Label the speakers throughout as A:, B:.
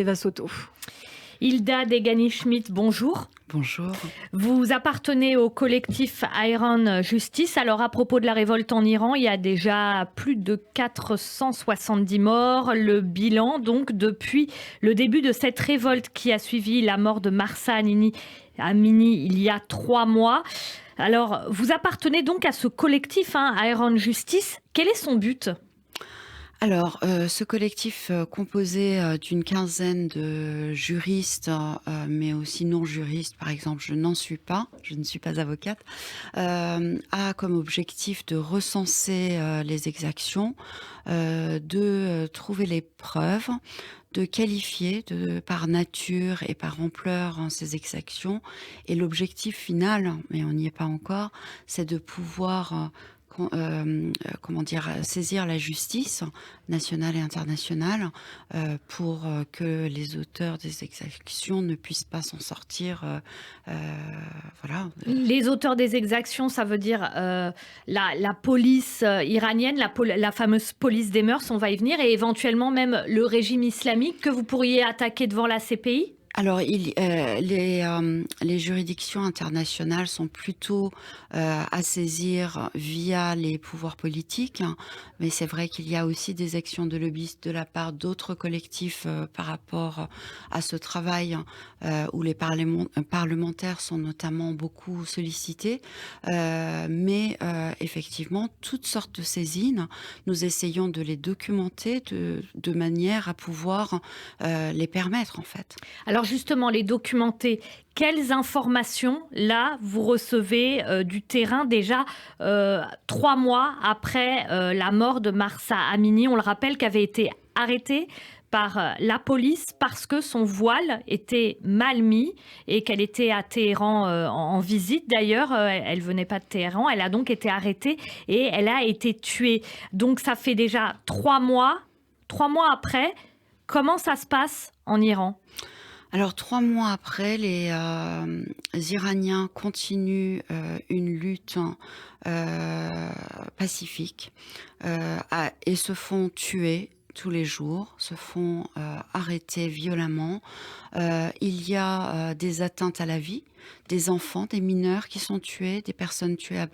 A: Eva Soto.
B: Hilda Degani-Schmidt, bonjour.
A: Bonjour.
B: Vous appartenez au collectif Iran Justice. Alors à propos de la révolte en Iran, il y a déjà plus de 470 morts. Le bilan donc depuis le début de cette révolte qui a suivi la mort de Mahsa Amini il y a 3 mois. Alors vous appartenez donc à ce collectif Iran Justice. Quel est son but ?
A: Alors, ce collectif composé d'une quinzaine de juristes, mais aussi non-juristes, par exemple, je ne suis pas avocate, a comme objectif de recenser les exactions, de trouver les preuves, de qualifier par nature et par ampleur ces exactions. Et l'objectif final, mais on n'y est pas encore, c'est de pouvoir saisir la justice nationale et internationale pour que les auteurs des exactions ne puissent pas s'en sortir. Voilà.
B: Les auteurs des exactions, ça veut dire la police iranienne, la fameuse police des mœurs, on va y venir, et éventuellement même le régime islamique que vous pourriez attaquer devant la CPI ?
A: Alors, les juridictions internationales sont plutôt à saisir via les pouvoirs politiques, mais c'est vrai qu'il y a aussi des actions de lobbyistes de la part d'autres collectifs par rapport à ce travail où les parlementaires sont notamment beaucoup sollicités. Mais effectivement, toutes sortes de saisines, nous essayons de les documenter de manière à pouvoir les permettre en fait.
B: Alors justement, les documenter, quelles informations, là, vous recevez du terrain déjà 3 mois après la mort de Mahsa Amini, on le rappelle, qui avait été arrêtée par la police parce que son voile était mal mis et qu'elle était à Téhéran en visite. D'ailleurs, elle venait pas de Téhéran, elle a donc été arrêtée et elle a été tuée. Donc ça fait déjà 3 mois. 3 mois après, comment ça se passe en Iran ?
A: Alors 3 mois après, les Iraniens continuent une lutte pacifique et se font tuer tous les jours, se font arrêter violemment. Il y a des atteintes à la vie, des enfants, des mineurs qui sont tués, des personnes tuées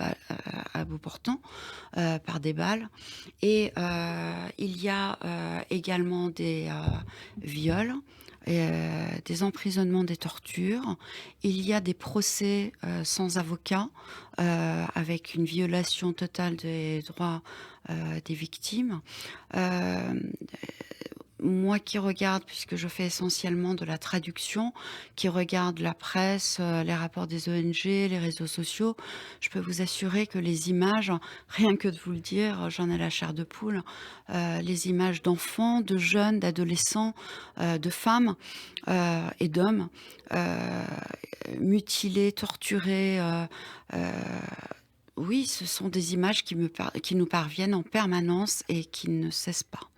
A: à bout portant par des balles. Et il y a également des viols, des emprisonnements, des tortures. Il y a des procès sans avocat, avec une violation totale des droits des victimes. Moi qui regarde, puisque je fais essentiellement de la traduction, qui regarde la presse, les rapports des ONG, les réseaux sociaux, je peux vous assurer que les images, rien que de vous le dire, j'en ai la chair de poule, les images d'enfants, de jeunes, d'adolescents, de femmes et d'hommes mutilés, torturés, oui, ce sont des images qui nous parviennent en permanence et qui ne cessent pas.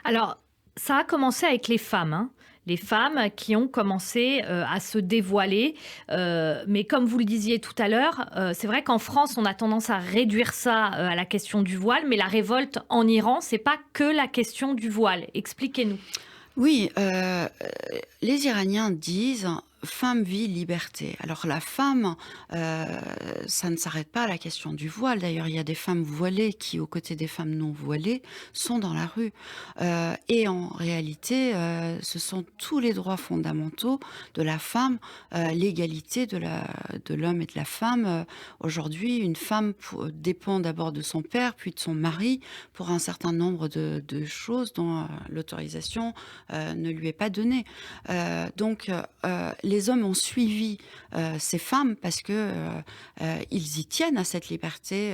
B: Alors, ça a commencé avec les femmes, les femmes qui ont commencé à se dévoiler. Mais comme vous le disiez tout à l'heure, c'est vrai qu'en France, on a tendance à réduire ça à la question du voile, mais la révolte en Iran, c'est pas que la question du voile. Expliquez-nous.
A: Oui, les Iraniens disent femme, vie, liberté. Alors la femme, ça ne s'arrête pas à la question du voile. D'ailleurs, il y a des femmes voilées qui, aux côtés des femmes non voilées, sont dans la rue. Et en réalité, ce sont tous les droits fondamentaux de la femme, l'égalité de l'homme et de la femme. Aujourd'hui, une femme dépend d'abord de son père, puis de son mari, pour un certain nombre de choses dont l'autorisation ne lui est pas donnée. Donc, les hommes ont suivi ces femmes parce que ils y tiennent à cette liberté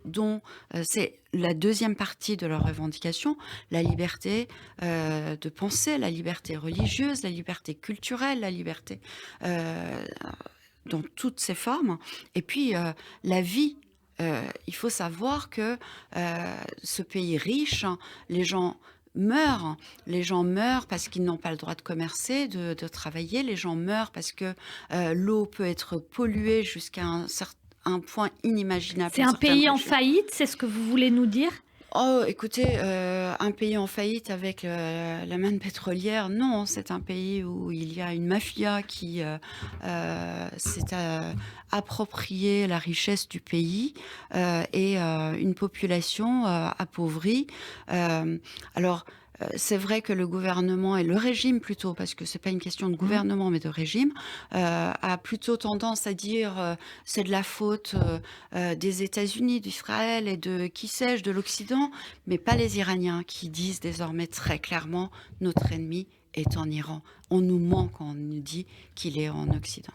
A: dont c'est la deuxième partie de leur revendication, la liberté de penser, la liberté religieuse, la liberté culturelle, la liberté dans toutes ses formes, et puis la vie. Il faut savoir que ce pays riche, les gens meurent parce qu'ils n'ont pas le droit de commercer, de travailler. Les gens meurent parce que l'eau peut être polluée jusqu'à un point inimaginable.
B: C'est un pays en faillite, c'est ce que vous voulez nous dire ?
A: Oh, écoutez, un pays en faillite avec la manne pétrolière? Non, c'est un pays où il y a une mafia qui s'est approprié la richesse du pays et une population appauvrie. Alors, c'est vrai que le gouvernement et le régime plutôt, parce que c'est pas une question de
B: Mmh.
A: gouvernement mais de régime, a plutôt tendance à dire c'est de la faute des États-Unis, d'Israël et de qui sais-je, de l'Occident, mais pas les Iraniens qui disent désormais très clairement notre ennemi est en Iran. On nous ment quand on nous dit qu'il est en Occident.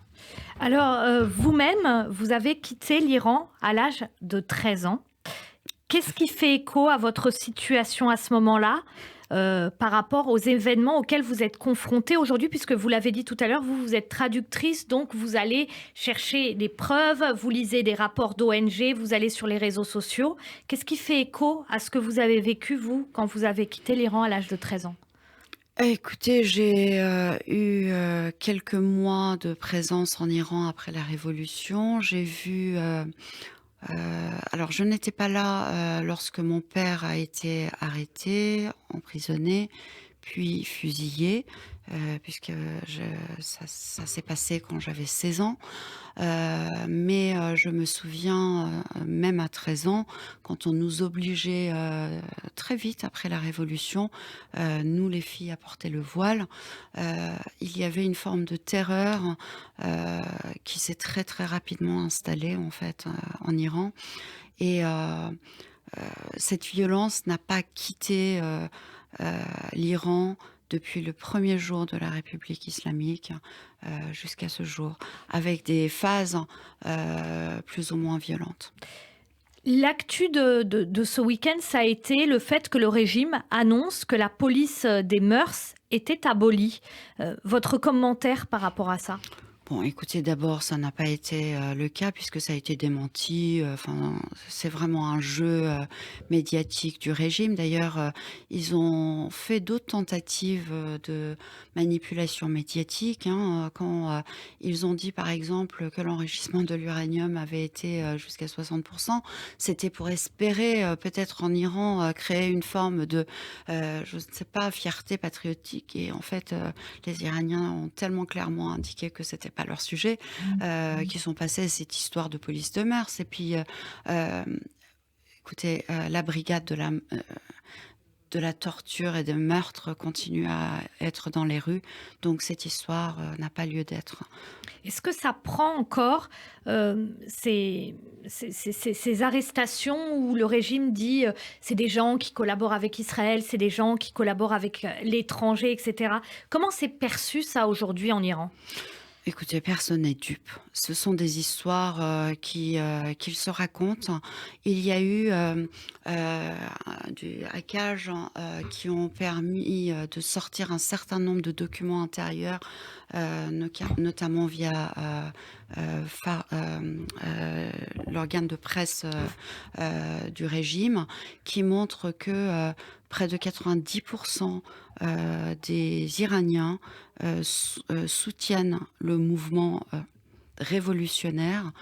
B: Alors, vous-même, vous avez quitté l'Iran à l'âge de 13 ans. Qu'est-ce qui fait écho à votre situation à ce moment-là, par rapport aux événements auxquels vous êtes confrontée aujourd'hui? Puisque vous l'avez dit tout à l'heure, vous êtes traductrice, donc vous allez chercher des preuves, vous lisez des rapports d'ONG, vous allez sur les réseaux sociaux. Qu'est-ce qui fait écho à ce que vous avez vécu, vous, quand vous avez quitté l'Iran à l'âge de 13 ans?
A: Écoutez, j'ai eu quelques mois de présence en Iran après la révolution. J'ai vu alors je n'étais pas là, lorsque mon père a été arrêté, emprisonné, puis fusillé, puisque je ça s'est passé quand j'avais 16 ans. Mais je me souviens, même à 13 ans, quand on nous obligeait, très vite après la Révolution, nous les filles à porter le voile, heu, il y avait une forme de terreur, qui s'est très, très rapidement installée en fait, en Iran et cette violence n'a pas quitté, heu, l'Iran depuis le premier jour de la République islamique, jusqu'à ce jour, avec des phases, plus ou moins violentes.
B: L'actu de ce week-end, ça a été le fait que le régime annonce que la police des mœurs était abolie. Votre commentaire par rapport à ça?
A: Bon, écoutez, d'abord, ça n'a pas été, le cas puisque ça a été démenti, enfin, c'est vraiment un jeu, médiatique du régime. D'ailleurs, ils ont fait d'autres tentatives, de manipulation médiatique, hein, quand, ils ont dit, par exemple, que l'enrichissement de l'uranium avait été, jusqu'à 60. C'était pour espérer, peut-être en Iran, créer une forme de, je ne sais pas, fierté patriotique et en fait, les Iraniens ont tellement clairement indiqué que c'était pas leur sujet, qu'ils sont passés à cette histoire de police de mœurs et puis, écoutez, la brigade de la torture et des meurtres continue à être dans les rues, donc cette histoire, n'a pas lieu d'être.
B: Est-ce que ça prend encore, ces arrestations où le régime dit, c'est des gens qui collaborent avec Israël, c'est des gens qui collaborent avec, l'étranger et cetera. Comment c'est perçu ça aujourd'hui en Iran?
A: Écoutez, personne n'est dupe. Ce sont des histoires, qu'ils se racontent. Il y a eu, du hackage, qui ont permis, de sortir un certain nombre de documents intérieurs, notamment via, l'organe de presse, du régime, qui montrent que, près de 90 des Iraniens, soutiennent le mouvement, révolutionnaire.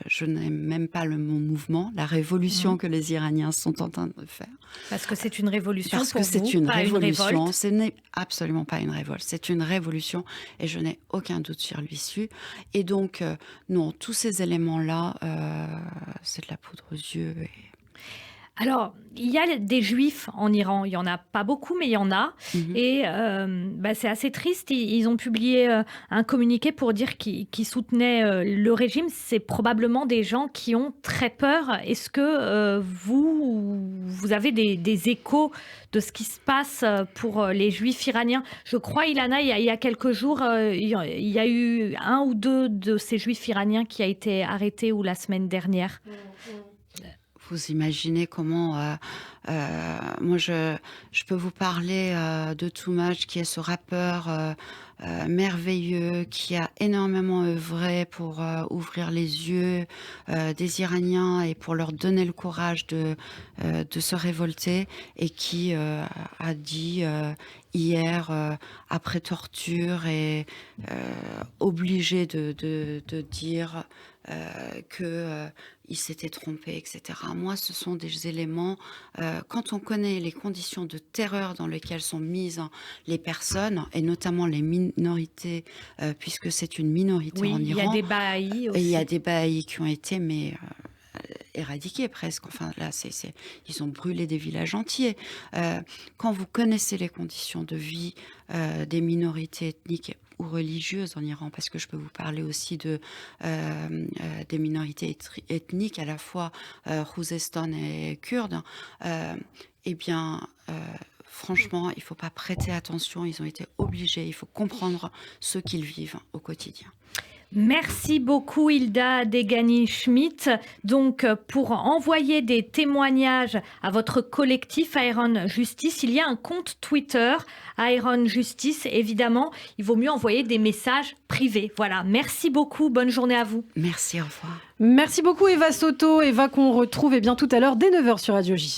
A: Je n'aime même pas le mot mouvement, la révolution
B: Mmh.
A: que les Iraniens sont en train de faire.
B: Parce que c'est une révolution
A: Parce que
B: pour
A: c'est
B: vous,
A: une
B: pas une
A: révolution,
B: révolte?
A: ce n'est absolument pas une révolte, c'est une révolution et je n'ai aucun doute sur l'issue et donc non, tous ces éléments-là, c'est de la poudre aux yeux et
B: Alors, il y a des juifs en Iran, il y en a pas beaucoup, mais il y en a
A: mmh mh.
B: et bah, c'est assez triste. Ils ont publié, un communiqué pour dire qu'ils soutenaient, le régime. C'est probablement des gens qui ont très peur. Est-ce que, vous avez des échos de ce qui se passe, pour, les juifs iraniens? Je crois, Ilana, il y a quelques jours, il y a eu un ou 2 de ces juifs iraniens qui a été arrêtés ou la semaine dernière.
A: Vous imaginez comment, moi je peux vous parler, de Toomaj qui est ce rappeur, merveilleux qui a énormément œuvré pour, ouvrir les yeux, des Iraniens et pour leur donner le courage de se révolter et qui, a dit, hier, après torture et obligé de dire, que, il s'était trompé, etc. Moi, ce sont des éléments, quand on connaît les conditions de terreur dans lesquelles sont mises les personnes, et notamment les minorités, puisque c'est une minorité
B: Oui,
A: en
B: il y a
A: Iran,
B: des Bahaïs
A: et il y a
B: aussi.
A: des Bahaïs qui ont été, éradiqués presque. Enfin, là, ils ont brûlé des villages entiers. Quand vous connaissez les conditions de vie des minorités ethniques ou religieuses en Iran, parce que je peux vous parler aussi des minorités ethniques, à la fois Khouzestan et kurdes, eh bien, franchement, il ne faut pas prêter attention. Ils ont été obligés. Il faut comprendre ce qu'ils vivent au quotidien.
B: Merci beaucoup Hilda Degani-Schmidt. Donc pour envoyer des témoignages à votre collectif Iron Justice, il y a un compte Twitter Iron Justice. Évidemment, il vaut mieux envoyer des messages privés. Voilà, merci beaucoup, bonne journée à vous.
A: Merci, au revoir.
C: Merci beaucoup Eva Soto, Eva qu'on retrouve tout à l'heure dès 9h sur Radio J.